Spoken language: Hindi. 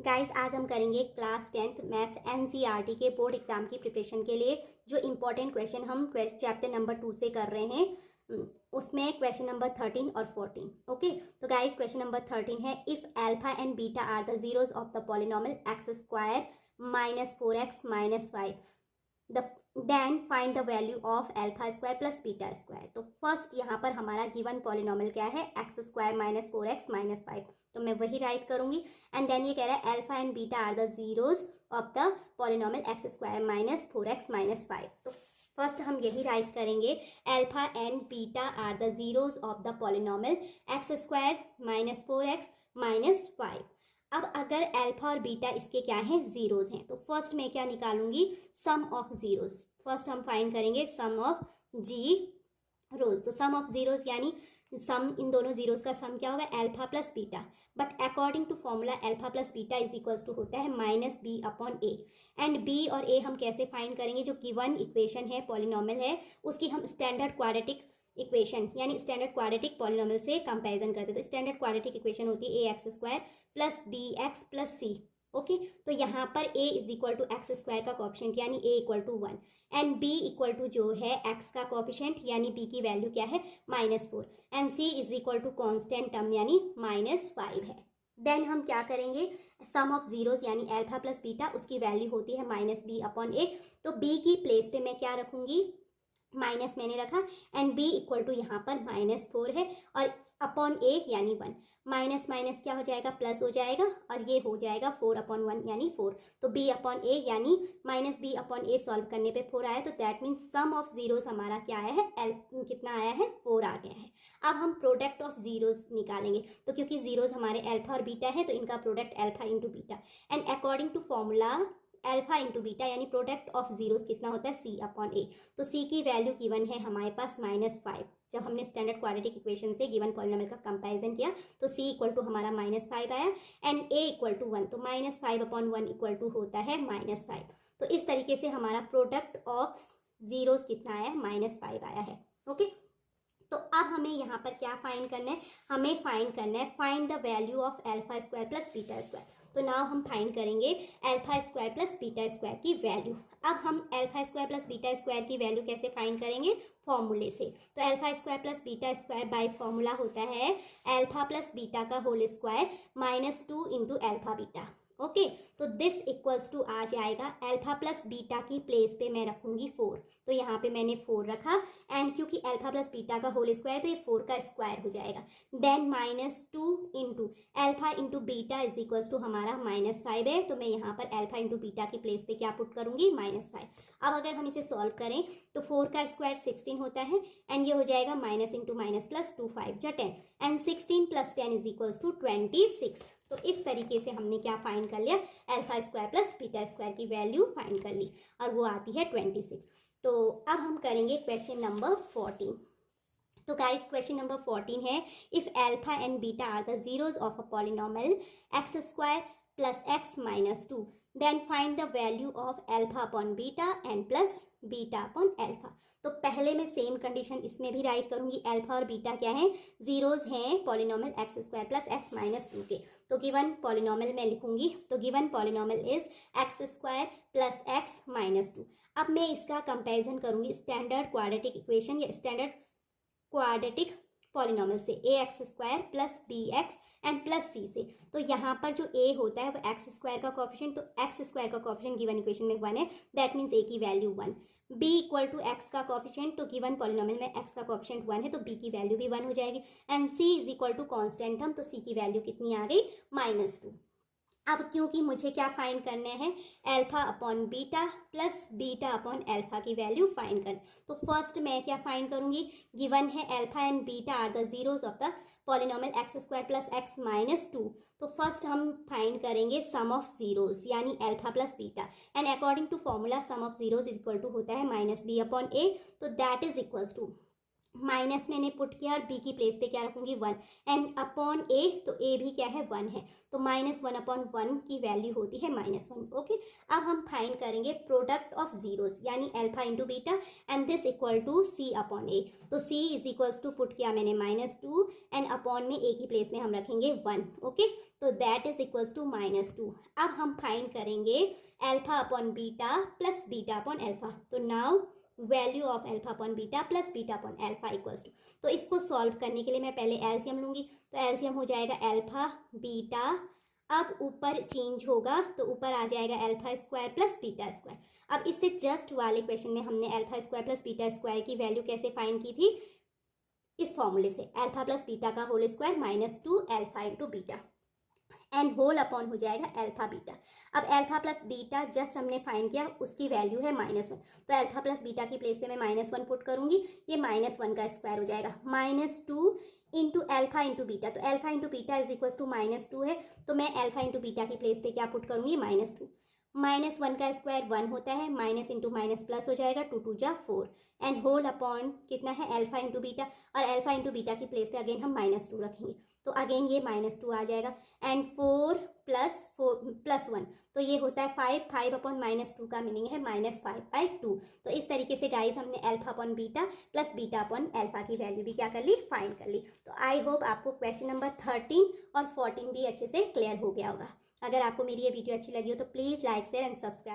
गाइस आज हम करेंगे क्लास 10th मैथ्स एनसीईआरटी के बोर्ड एग्जाम की प्रिपरेशन के लिए जो इंपॉर्टेंट क्वेश्चन हम चैप्टर नंबर 2 से कर रहे हैं उसमें क्वेश्चन नंबर 13 और 14। ओके, तो गाइस क्वेश्चन नंबर 13 है if alpha and beta are the zeros of the polynomial x square minus 4x minus 5 the then find the value of alpha square plus beta square. तो फर्स्ट यहाँ पर हमारा गिवन पॉलिनॉमियल क्या है, x square minus 4x minus 5, तो मैं वही राइट करूंगी। एंड देन ये कह रहा है alpha and beta are the zeros of the polynomial x square minus 4x minus 5। तो फर्स्ट हम यही राइट करेंगे, alpha and beta are the zeros of the polynomial x square minus 4x minus 5। अब अगर अल्फा और बीटा इसके क्या हैं, जीरोस हैं, तो फर्स्ट मैं क्या निकालूंगी, सम ऑफ जीरोस। फर्स्ट हम फाइंड करेंगे सम ऑफ जी रोज। तो सम ऑफ जीरोस यानी सम इन दोनों जीरोस का सम क्या होगा, alpha plus beta. But according to formula alpha plus beta is equals to होता है minus B upon A. And B और ए हम कैसे फाइंड करेंगे, जो गिवन इक्वेशन है पॉलिनॉमियल है उसकी हम स्टैंडर्ड क्वाड्रेटिक इक्वेशन यानी स्टैंडर्ड क्वाड्रेटिक पॉलिनॉमियल से कंपैरिजन करते हैं। तो स्टैंडर्ड क्वाड्रेटिक इक्वेशन होती है a x square plus b x plus c. Okay, तो यहाँ पर a is equal to x square का कॉफिशेंट यानी a equal to 1 and b equal to जो है x का कॉफिशेंट यानी b की वैल्यू क्या है, -4 and c is equal to constant term यानी -5 है। देन हम क्या करेंगे, सम ऑफ जीरोस यानी अल्फा प्लस बीटा उसकी वैल्यू होती है माइनस बी अपॉन ए। तो b की प्लेस पे मैं क्या रखूंगी, माइनस मैंने रखा एंड b इक्वल टू यहाँ पर -4 है और अपॉन a यानी 1। माइनस माइनस क्या हो जाएगा, प्लस हो जाएगा और ये हो जाएगा 4 अपॉन 1 यानी 4। तो b अपॉन a यानी minus B upon a solve करने पे 4 आया। तो that means sum of zeros हमारा क्या आया है, कितना आया है, 4 आ गया है। अब हम प्रोडक्ट ऑफ जीरोस निकालेंगे। तो क्योंकि जीरोस हमारे अल्फा और बीटा है तो इनका product alpha into beta and according to formula alpha into beta यानी प्रोडक्ट ऑफ जीरोस कितना होता है, सी अपॉन ए। तो सी की वैल्यू गिवन है हमारे पास -5। जब हमने स्टैंडर्ड क्वाड्रेटिक इक्वेशन से गिवन पॉलिनॉमियल का कंपैरिजन किया तो सी इक्वल टू हमारा -5 आया एंड ए इक्वल टू 1। तो -5 अपॉन 1 इक्वल टू होता है -5। तो इस तरीके से हमारा प्रोडक्ट ऑफ जीरोस कितना आया है, -5 आया है। ओके, तो अब हमें यहाँ पर क्या फाइंड करना है, हमें फाइंड करना है find the value of alpha square plus beta square. तो नाउ हम फाइंड करेंगे alpha square plus beta square की वैल्यू। अब हम alpha square plus beta square की वैल्यू कैसे फाइंड करेंगे, फॉर्मूले से। तो alpha square plus beta square by formula होता है अल्फा प्लस बीटा का whole square -2 into alpha beta. Okay, तो दिस इक्वल्स टू आ जाएगा अल्फा प्लस बीटा की प्लेस पे मैं रखूंगी 4। तो यहाँ पे मैंने 4 रखा एंड क्योंकि अल्फा प्लस बीटा का होल स्क्वायर तो ये 4 का स्क्वायर हो जाएगा। Then -2 into alpha into beta is equals to हमारा -5 है। तो मैं यहाँ पर अल्फा इंटू बीटा की प्लेस पे क्या पुट करूंगी, -5। अब अगर हम इसे सॉल्व करें तो 4 का स्क्वायर 16 होता है एंड ये हो जाएगा माइनस इंटू माइनस प्लस 2 5 जा 10 and 16 plus 10 is equals to 26। तो इस तरीके से हमने क्या फाइंड कर लिया, alpha square plus beta square की वैल्यू फाइंड कर ली और वो आती है 26। तो अब हम करेंगे क्वेश्चन नंबर 14। तो गाइस क्वेश्चन नंबर 14 है if alpha and beta are the zeros of a polynomial x square plus x minus 2 then find the value of alpha upon beta and plus beta upon alpha. तो पहले मैं सेम कंडीशन इसमें भी राइट करूंगी, अल्फा और बीटा क्या है, जीरोस हैं polynomial x square plus x minus 2 के। तो गिवन पॉलिनॉमियल मैं लिखूंगी, तो given polynomial is x square plus x minus 2। अब मैं इसका कंपेरिजन करूंगी स्टैंडर्ड क्वाड्रेटिक इक्वेशन या स्टैंडर्ड क्वाड्रेटिक पॉलिनॉमियल से, a x square plus b x and plus c से। तो यहाँ पर जो ए होता है वो एक्स स्क्वायर का कॉफिशेंट, तो एक्स स्क्वायर का कॉफिशेंट गिवन इक्वेशन में 1 है, दैट मीन्स ए की value 1। B equal to x का कॉफिशेंट, तो गिवन पॉलिनॉमियल में एक्स का कॉफिशेंट 1 है तो बी की वैल्यू भी 1 हो जाएगी and C is equal to constant term, तो सी की वैल्यू कितनी आ गई, -2। अब क्योंकि मुझे क्या फाइंड करने हैं, alpha upon beta plus beta upon alpha की वैल्यू फाइंड कर। तो फर्स्ट मैं क्या फाइंड करूंगी, गिवन है alpha and beta are the zeros of the polynomial x square plus x minus 2। तो फर्स्ट हम फाइंड करेंगे सम ऑफ जीरोस यानी alpha plus beta and according to formula sum of zeros is equal to होता है -b अपॉन a। तो that is equals to minus मैंने पुट किया और बी की प्लेस पे क्या रखूंगी 1 एंड अपॉन ए, तो ए भी क्या है 1 है, तो -1/1 की वैल्यू होती है -1। ओके, अब हम फाइंड करेंगे प्रोडक्ट ऑफ जीरोस यानी alpha into beta and this equal to c upon a. तो c is equals to put किया मैंने -2 एंड अपॉन में ए की प्लेस में हम रखेंगे 1। ओके, तो दैट इज इक्वल्स टू -2। अब हम फाइंड करेंगे alpha upon beta plus beta upon alpha. तो now value of alpha upon beta plus beta upon alpha equals to, तो इसको सॉल्व करने के लिए मैं पहले एलसीएम लूंगी, तो एलसीएम हो जाएगा अल्फा बीटा, अब ऊपर चेंज होगा तो ऊपर आ जाएगा alpha square plus beta square. अब इससे जस्ट वाले क्वेश्चन में हमने alpha square plus beta square की वैल्यू कैसे फाइंड की थी, इस फॉर्मूले से अल्फा प्लस बीटा का whole square -2 alpha into beta and whole upon हो जाएगा अल्फा बीटा। अब अल्फा प्लस बीटा जस्ट हमने फाइंड किया, उसकी वैल्यू है -1, तो अल्फा प्लस बीटा की प्लेस पे मैं -1 पुट करूंगी, ये -1 का स्क्वायर हो जाएगा, -2 इंटू अल्फा इंटू बीटा, तो alpha into beta is equal to -2 है, तो मैं अल्फा इंटू बीटा की प्लेस पे क्या पुट करूंगी -2, -1 का स्क्वायर 1 होता है, माइनस इंटू माइनस प्लस हो जाएगा, 2 2 जा 4 एंड होल अपॉन कितना है अल्फा इंटू बीटा, और अल्फा इंटू बीटा की प्लेस पे अगेन हम -2 रखेंगे, तो अगेन ये -2 आ जाएगा एंड 4 प्लस 1, तो ये होता है 5, 5 अपॉन -2 का मीनिंग है -5/2। तो इस तरीके से गाइस हमने alpha upon beta plus beta upon alpha की वैल्यू भी क्या कर ली, फाइंड कर ली। तो आई होप आपको क्वेश्चन नंबर 13 और 14 भी अच्छे से क्लियर हो गया होगा। अगर आपको मेरी ये वीडियो अच्छी लगी हो तो please like share and subscribe.